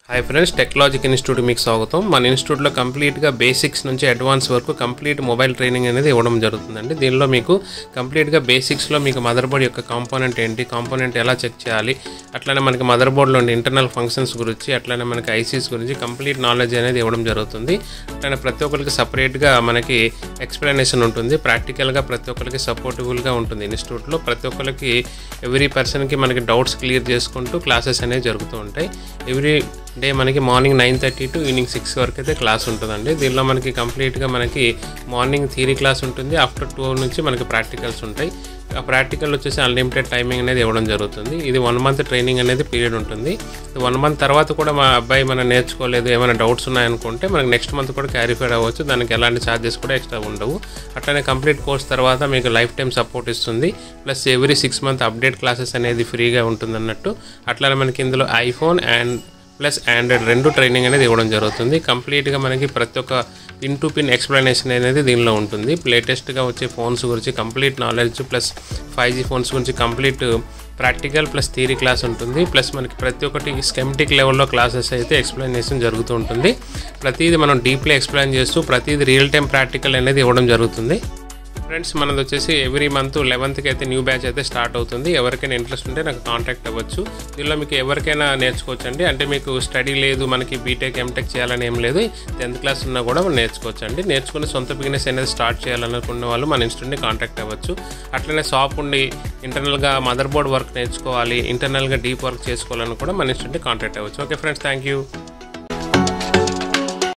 hi friends technological institute మీకు స్వాగతం మన ఇన్స్టిట్యూట్ లో కంప్లీట్ గా బేసిక్స్ నుంచి అడ్వాన్స్ వరకు కంప్లీట్ మొబైల్ ట్రైనింగ్ అనేది ఇవ్వడం జరుగుతుందండి దీనిలో మీకు కంప్లీట్ గా బేసిక్స్ లో మీకు మదర్ బోర్డ్ యొక్క కాంపోనెంట్ ఏంటి కాంపోనెంట్ ఎలా చెక్ చేయాలి అట్లానే మనకి మదర్ బోర్డ్ లో ఇంటర్నల్ ఫంక్షన్స్ గురించి అట్లానే మనకి ఐసీస్ గురించి కంప్లీట్ నాలెడ్జ్ అనేది ఇవ్వడం జరుగుతుంది అట్లానే ప్రతి ఒక్కరికి సెపరేట్ గా మనకి ఎక్స్‌ప్లనేషన్ ఉంటుంది ప్రాక్టికల్ గా ప్రతి ఒక్కరికి సపోర్టిబుల్ గా ఉంటుంది ఇన్స్టిట్యూట్ లో ప్రతి ఒక్కరికి ఎవ్రీ పర్సన్ కి మనకి డౌట్స్ క్లియర్ చేసుకుంటూ క్లాసెస్ అనేవి జరుగుతూ ఉంటాయి ఎవ్రీ డే మనకి మార్నింగ్ 9:30 టు ఈవినింగ్ 6 వరకు అయితే క్లాస్ ఉంటుందండి దీనిలో మనకి కంప్లీట్గా మనకి మార్నింగ్ థియరీ క్లాస్ ఉంటుంది ఆఫ్టర్ 2 నుంచి మనకి ప్రాక్టికల్స్ ఉంటాయి ఆ ప్రాక్టికల్ వచ్చేసి అన్లిమిటెడ్ టైమింగ్ అనేది ఇవ్వడం జరుగుతుంది ఇది 1 మంత్ ట్రైనింగ్ అనేది పీరియడ్ ఉంటుంది 1 మంత్ తర్వాత కూడా మా అబ్బాయి మనం నేర్చుకోలేదు ఏమైనా డౌట్స్ ఉన్నాయనుకుంటే మనకి నెక్స్ట్ మంత్ కూడా క్లారిఫైడ్ అవ్వచ్చు దానికి ఎలాంటి ఛార్జెస్ కూడా ఎక్స్ట్రా ఉండవు అట్లనే కంప్లీట్ కోర్స్ తర్వాత మీకు లైఫ్ టైం సపోర్ట్ ఇస్తుంది plus every 6 month update classes అనేది ఫ్రీగా ఉంటుంది అన్నట్టు అట్లనే మనకి ఇందులో ఐఫోన్ అండ్ ప్లస్ ఆండ్రాయిడ్ రెండు ట్రైనింగ్ అనేది ఇవ్వడం జరుగుతుంది కంప్లీట్గా మనకి ప్రతి ఒక్క పిన్ టు పిన్ ఎక్స్‌ప్లనేషన్ అనేది దీనిలో ఉంటుంది లేటెస్ట్గా వచ్చే ఫోన్స్ గురించి complete knowledge plus 5G phones గురించి complete practical plus theory class ఉంటుంది ప్లస్ మనకి ప్రతి ఒక్కటి స్కెమెటిక్ లెవెల్లో క్లాసెస్ అయితే ఎక్స్‌ప్లనేషన్ జరుగుతూ ఉంటుంది ప్రతిదీ మనం డీప్లీ ఎక్స్‌ప్లెయిన్ చేస్తూ ప్రతిదీ రియల్ టైం ప్రాక్టికల్ అనేది ఇవ్వడం జరుగుతుంది ఫ్రెండ్స్ మనది వచ్చేసి ఎవ్రీ మంత్ 11th కి అయితే న్యూ బ్యాచ్ అయితే స్టార్ట్ అవుతుంది ఎవరికైనా ఇంట్రెస్ట్ ఉంటే నాకు కాంటాక్ట్ అవ్వచ్చు దీనిలో మీకు ఎవరికైనా నేర్చుకోవచ్చండి అంటే మీకు స్టడీ లేదు మనకి బీటెక్ ఎంటెక్ చేయాలని ఏం లేదు 10th క్లాస్ ఉన్నా కూడా మనం నేర్చుకోవచ్చండి నేర్చుకుని సొంత బిజినెస్ అనేది స్టార్ట్ చేయాలనుకున్న వాళ్ళు మన ఇన్స్టిట్యూట్ని కాంటాక్ట్ అవ్వచ్చు అట్లనే షాప్ ఉండి ఇంటర్నల్గా మదర్ బోర్డ్ వర్క్ నేర్చుకోవాలి ఇంటర్నల్గా డీప్ వర్క్ చేసుకోవాలని కూడా మన ఇన్స్టిట్యూట్ని కాంటాక్ట్ అవ్వచ్చు ఓకే ఫ్రెండ్స్ థ్యాంక్ యూ